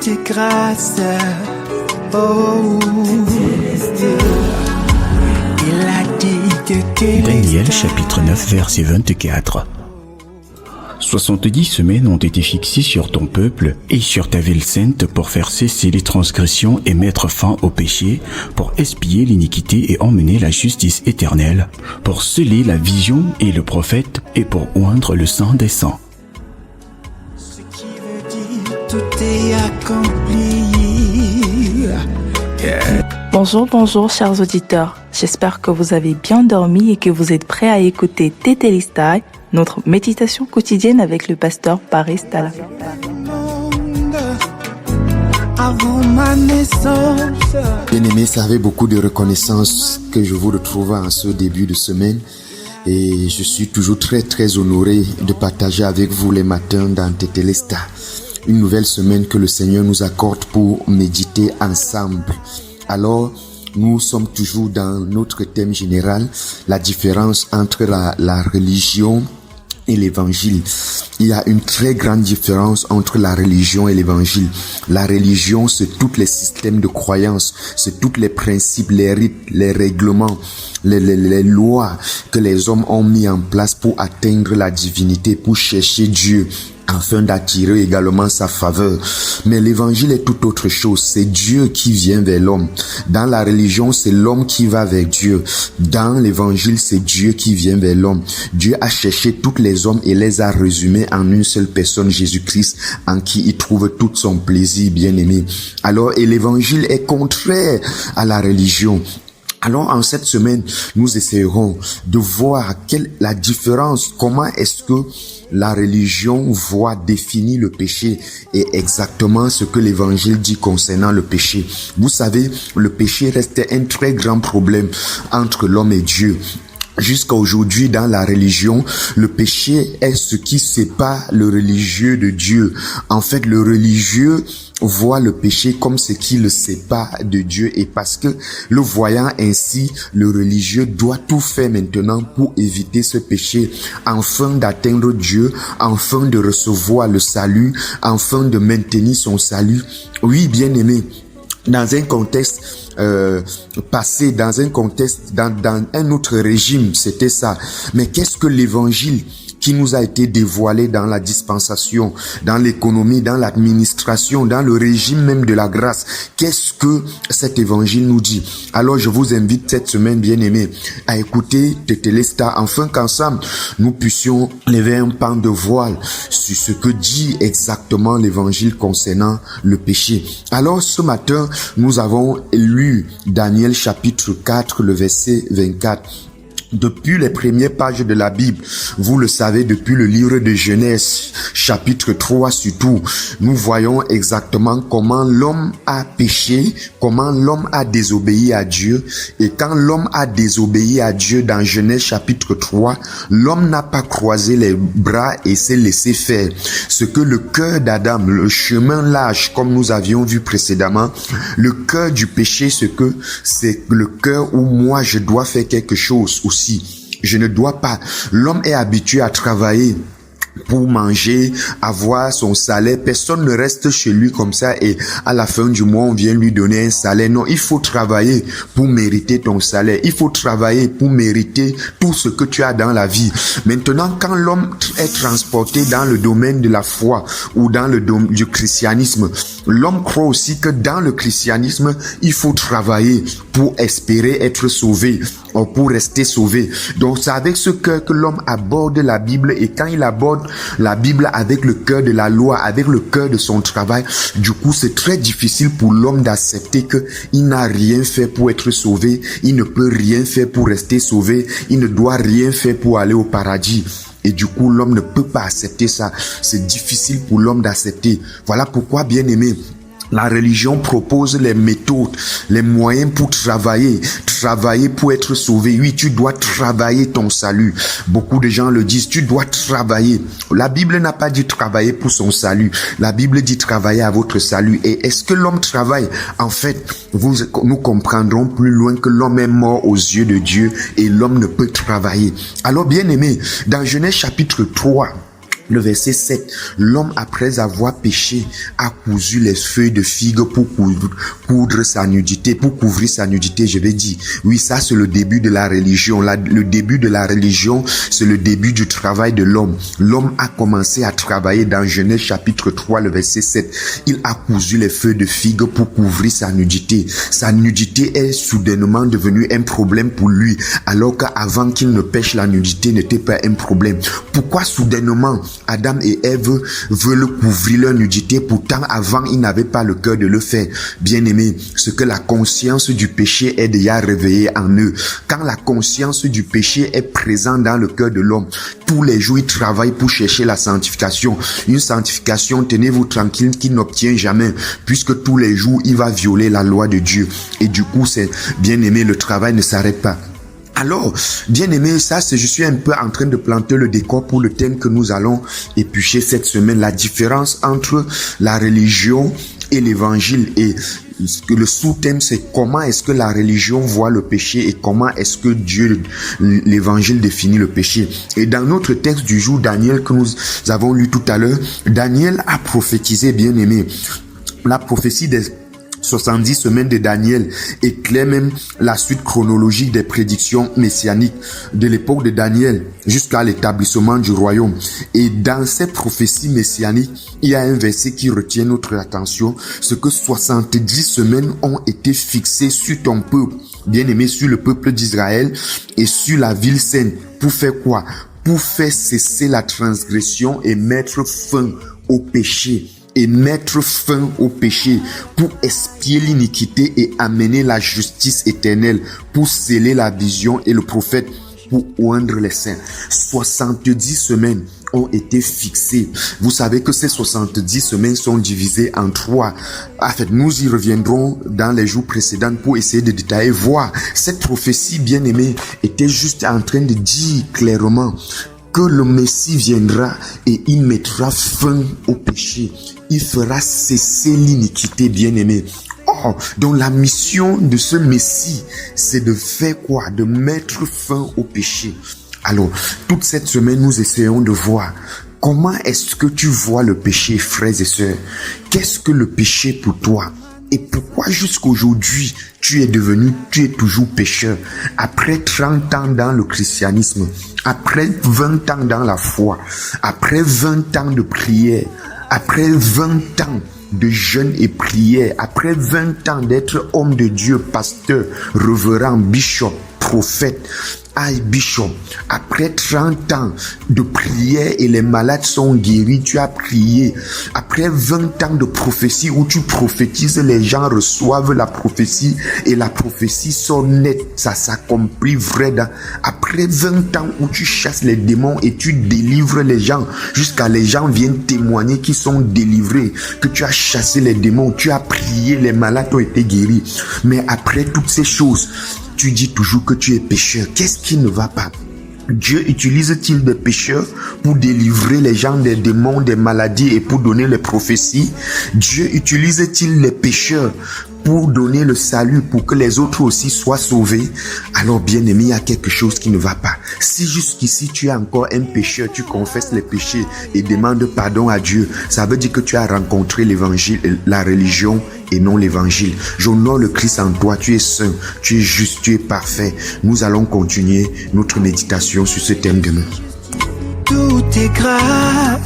tes grâces. Oh, il a dit que Daniel chapitre 9 verset 24. 70 semaines ont été fixées sur ton peuple et sur ta ville sainte pour faire cesser les transgressions et mettre fin au péché, pour expier l'iniquité et emmener la justice éternelle, pour sceller la vision et le prophète et pour oindre le sang des saints. ce qui veut dire tout est accompli. Bonjour chers auditeurs. J'espère que vous avez bien dormi et que vous êtes prêts à écouter Tétélistai, notre méditation quotidienne avec le pasteur Paris Tala. Avant ma naissance, Bien-aimés, ça avait beaucoup de reconnaissance que je vous retrouve en ce début de semaine. Et je suis toujours très honoré de partager avec vous les matins dans Tétélistai. Une nouvelle semaine que le Seigneur nous accorde pour méditer ensemble. Alors, nous sommes toujours dans notre thème général, la différence entre la religion et l'évangile. Il y a une très grande différence entre la religion et l'évangile. La religion, c'est tous les systèmes de croyance, c'est tous les principes, les rites, les règlements, les lois que les hommes ont mis en place pour atteindre la divinité, pour chercher Dieu, afin d'attirer également sa faveur. Mais l'évangile est tout autre chose. C'est Dieu qui vient vers l'homme. Dans la religion, c'est l'homme qui va vers Dieu. Dans l'évangile, c'est Dieu qui vient vers l'homme. Dieu a cherché tous les hommes et les a résumés en une seule personne, Jésus-Christ, en qui il trouve tout son plaisir, bien-aimé. Alors, et l'évangile est contraire à la religion. Alors, en cette semaine, nous essaierons de voir la différence, comment est-ce que la religion définit le péché et exactement ce que l'évangile dit concernant le péché. Vous savez, le péché reste un très grand problème entre l'homme et Dieu. Jusqu'à aujourd'hui, dans la religion, le péché est ce qui sépare le religieux de Dieu. En fait, le religieux voit le péché comme ce qui le sépare de Dieu, et parce que le voyant ainsi, le religieux doit tout faire maintenant pour éviter ce péché, afin d'atteindre Dieu, afin de recevoir le salut, afin de maintenir son salut. Oui, bien-aimé, dans un contexte passé, dans un autre régime, c'était ça. Mais qu'est-ce que l'évangile qui nous a été dévoilé dans la dispensation, dans l'économie, dans l'administration, dans le régime même de la grâce? Qu'est-ce que cet évangile nous dit? Alors je vous invite cette semaine, bien-aimés, à écouter Tétélistai, afin qu'ensemble nous puissions lever un pan de voile sur ce que dit exactement l'évangile concernant le péché. Alors ce matin, nous avons lu Daniel chapitre 4, le verset 24. Depuis les premières pages de la Bible, vous le savez, depuis le livre de Genèse, chapitre 3 surtout, nous voyons exactement comment l'homme a péché, comment l'homme a désobéi à Dieu. Et quand l'homme a désobéi à Dieu dans Genèse chapitre 3, l'homme n'a pas croisé les bras et s'est laissé faire. Ce que le cœur d'Adam, le chemin large, comme nous avions vu précédemment, le cœur du péché, c'est le cœur où moi je dois faire quelque chose aussi. Je ne dois pas. L'homme est habitué à travailler pour manger, avoir son salaire. Personne ne reste chez lui comme ça et à la fin du mois, on vient lui donner un salaire. Non, il faut travailler pour mériter ton salaire. Il faut travailler pour mériter tout ce que tu as dans la vie. Maintenant, quand l'homme est transporté dans le domaine de la foi ou dans le domaine du christianisme, l'homme croit aussi que dans le christianisme, il faut travailler pour espérer être sauvé, ou pour rester sauvé. Donc c'est avec ce cœur que l'homme aborde la Bible, et quand il aborde la Bible avec le cœur de la loi, avec le cœur de son travail, du coup c'est très difficile pour l'homme d'accepter que il n'a rien fait pour être sauvé, il ne peut rien faire pour rester sauvé, il ne doit rien faire pour aller au paradis. Et du coup, l'homme ne peut pas accepter ça. C'est difficile pour l'homme d'accepter. Voilà pourquoi, bien aimé, la religion propose les méthodes, les moyens pour travailler pour être sauvé. Oui, tu dois travailler ton salut. Beaucoup de gens le disent, tu dois travailler. La Bible n'a pas dit travailler pour son salut. La Bible dit travailler à votre salut. Et est-ce que l'homme travaille? En fait, nous comprendrons plus loin que l'homme est mort aux yeux de Dieu et l'homme ne peut travailler. Alors, bien aimé, dans Genèse chapitre 3, Le verset 7, l'homme après avoir péché a cousu les feuilles de figue pour couvrir sa nudité, je vais dire. Oui, ça c'est le début de la religion. Le début de la religion, c'est le début du travail de l'homme. L'homme a commencé à travailler dans Genèse chapitre 3, le verset 7. Il a cousu les feuilles de figue pour couvrir sa nudité. Sa nudité est soudainement devenue un problème pour lui, alors qu'avant qu'il ne pêche, la nudité n'était pas un problème. Pourquoi soudainement Adam et Ève veulent couvrir leur nudité, pourtant avant ils n'avaient pas le cœur de le faire. Bien-aimé, ce que la conscience du péché est déjà réveillée en eux. Quand la conscience du péché est présente dans le cœur de l'homme, tous les jours il travaille pour chercher la sanctification. Une sanctification, tenez-vous tranquille, qu'il n'obtient jamais, puisque tous les jours il va violer la loi de Dieu. Et du coup, c'est bien-aimé, le travail ne s'arrête pas. Alors, bien aimé, je suis un peu en train de planter le décor pour le thème que nous allons éplucher cette semaine, la différence entre la religion et l'évangile. Et le sous-thème, c'est comment est-ce que la religion voit le péché et comment est-ce que Dieu, l'évangile définit le péché. Et dans notre texte du jour, Daniel, que nous avons lu tout à l'heure, Daniel a prophétisé, bien aimé, la prophétie des 70 semaines de Daniel éclaire même la suite chronologique des prédictions messianiques de l'époque de Daniel jusqu'à l'établissement du royaume. Et dans ces prophéties messianiques, il y a un verset qui retient notre attention, c'est que 70 semaines ont été fixées sur ton peuple, bien-aimé, sur le peuple d'Israël et sur la ville sainte. Pour faire quoi? Pour faire cesser la transgression et mettre fin au péché. Pour expier l'iniquité et amener la justice éternelle, pour sceller la vision et le prophète, pour oindre les saints. 70 semaines ont été fixées. Vous savez que ces 70 semaines sont divisées en 3. En fait, nous y reviendrons dans les jours précédents pour essayer de détailler, voir. Cette prophétie, bien aimée, était juste en train de dire clairement que le Messie viendra et il mettra fin au péché. Il fera cesser l'iniquité, bien-aimé. Oh, donc la mission de ce Messie, c'est de faire quoi? De mettre fin au péché. Alors, toute cette semaine, nous essayons de voir comment est-ce que tu vois le péché, frères et sœurs. Qu'est-ce que le péché pour toi? Et pourquoi jusqu'aujourd'hui, tu es toujours pécheur? Après 30 ans dans le christianisme, après 20 ans dans la foi, après 20 ans de prière, après 20 ans de jeûne et prière, après 20 ans d'être homme de Dieu, pasteur, révérend, bishop, prophète, bishop, après 30 ans de prière et les malades sont guéris, tu as prié. Après 20 ans de prophétie où tu prophétises, les gens reçoivent la prophétie et la prophétie sort nette, ça s'accomplit vrai. Après 20 ans où tu chasses les démons et tu délivres les gens, jusqu'à les gens viennent témoigner qu'ils sont délivrés, que tu as chassé les démons, tu as prié, les malades ont été guéris. Mais après toutes ces choses, tu dis toujours que tu es pécheur. Qu'est-ce qui ne va pas? Dieu utilise-t-il des pécheurs pour délivrer les gens des démons, des maladies et pour donner les prophéties? Dieu utilise-t-il les pécheurs pour donner le salut, pour que les autres aussi soient sauvés? Alors bien aimé, il y a quelque chose qui ne va pas. Si jusqu'ici tu es encore un pécheur, tu confesses les péchés et demandes pardon à Dieu, ça veut dire que tu as rencontré l'évangile, la religion et non l'évangile. J'honore le Christ en toi, tu es saint, tu es juste, tu es parfait. Nous allons continuer notre méditation sur ce thème demain. Tout est grâce,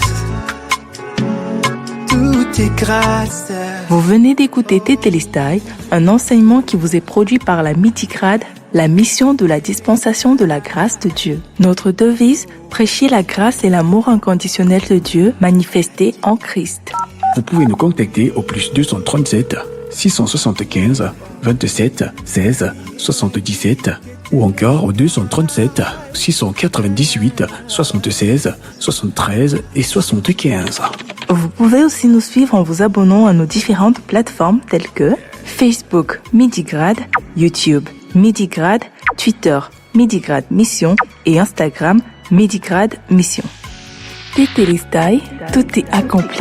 tout est grâce. Vous venez d'écouter Tétélestai, un enseignement qui vous est produit par la Midigrade, la mission de la dispensation de la grâce de Dieu. Notre devise, prêcher la grâce et l'amour inconditionnel de Dieu manifesté en Christ. Vous pouvez nous contacter au plus 237 675 27 16 77 ou encore au 237 698 76 73 et 75. Vous pouvez aussi nous suivre en vous abonnant à nos différentes plateformes telles que Facebook Midigrade, YouTube Midigrade, Twitter Midigrade Mission et Instagram Midigrade Mission. Tétélestai, tout est accompli.